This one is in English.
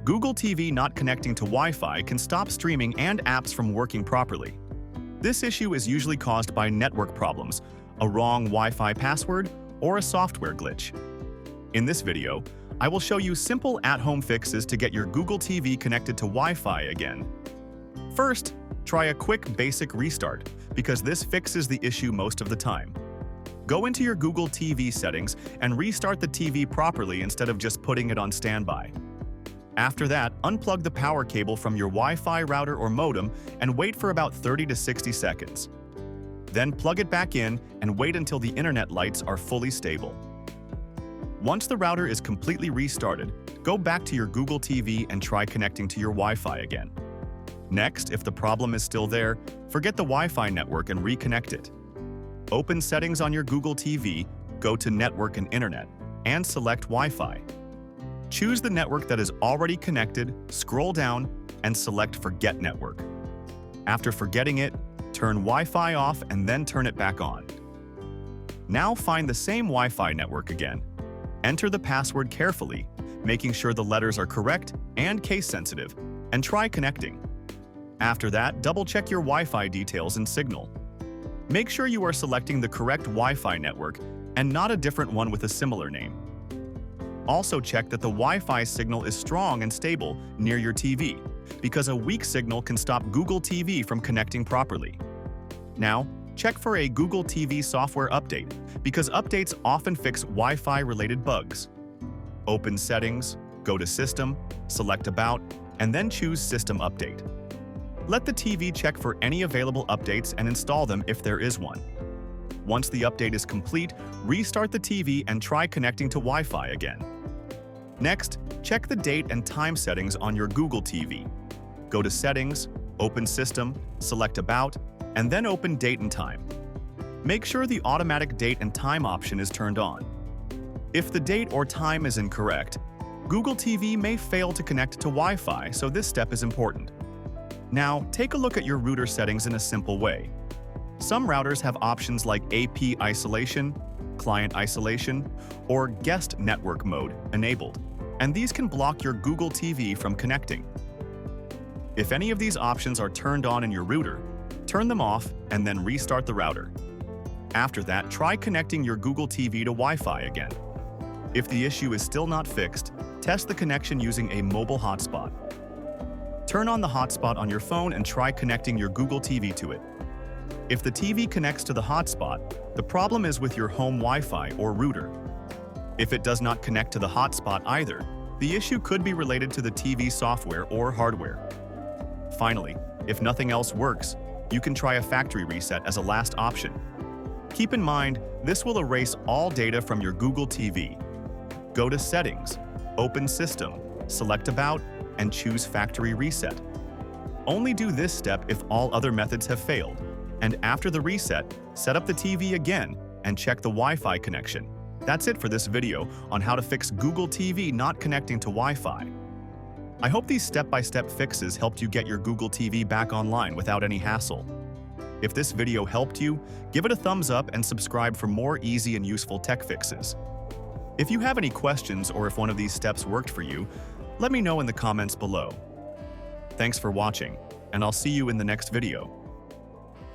Google TV not connecting to Wi-Fi can stop streaming and apps from working properly. This issue is usually caused by network problems, a wrong Wi-Fi password, or a software glitch. In this video, I will show you simple at-home fixes to get your Google TV connected to Wi-Fi again. First, try a quick basic restart, because this fixes the issue most of the time. Go into your Google TV settings and restart the TV properly instead of just putting it on standby. After that, unplug the power cable from your Wi-Fi router or modem and wait for about 30 to 60 seconds. Then plug it back in and wait until the internet lights are fully stable. Once the router is completely restarted, go back to your Google TV and try connecting to your Wi-Fi again. Next, if the problem is still there, forget the Wi-Fi network and reconnect it. Open Settings on your Google TV, go to Network and Internet, and select Wi-Fi. Choose the network that is already connected, scroll down, and select Forget Network. After forgetting it, turn Wi-Fi off and then turn it back on. Now find the same Wi-Fi network again. Enter the password carefully, making sure the letters are correct and case-sensitive, and try connecting. After that, double-check your Wi-Fi details and signal. Make sure you are selecting the correct Wi-Fi network and not a different one with a similar name. Also check that the Wi-Fi signal is strong and stable near your TV, because a weak signal can stop Google TV from connecting properly. Now, check for a Google TV software update, because updates often fix Wi-Fi related bugs. Open Settings, go to System, select About, and then choose System Update. Let the TV check for any available updates and install them if there is one. Once the update is complete, restart the TV and try connecting to Wi-Fi again. Next, check the date and time settings on your Google TV. Go to Settings, open System, select About, and then open Date and Time. Make sure the automatic date and time option is turned on. If the date or time is incorrect, Google TV may fail to connect to Wi-Fi, so this step is important. Now, take a look at your router settings in a simple way. Some routers have options like AP isolation, client isolation, or guest network mode enabled, and these can block your Google TV from connecting. If any of these options are turned on in your router, turn them off and then restart the router. After that, try connecting your Google TV to Wi-Fi again. If the issue is still not fixed, test the connection using a mobile hotspot. Turn on the hotspot on your phone and try connecting your Google TV to it. If the TV connects to the hotspot, the problem is with your home Wi-Fi or router. If it does not connect to the hotspot either, the issue could be related to the TV software or hardware. Finally, if nothing else works, you can try a factory reset as a last option. Keep in mind, this will erase all data from your Google TV. Go to Settings, open System, select About, and choose Factory Reset. Only do this step if all other methods have failed, and after the reset, set up the TV again and check the Wi-Fi connection. That's it for this video on how to fix Google TV not connecting to Wi-Fi. I hope these step-by-step fixes helped you get your Google TV back online without any hassle. If this video helped you, give it a thumbs up and subscribe for more easy and useful tech fixes. If you have any questions or if one of these steps worked for you, let me know in the comments below. Thanks for watching, and I'll see you in the next video.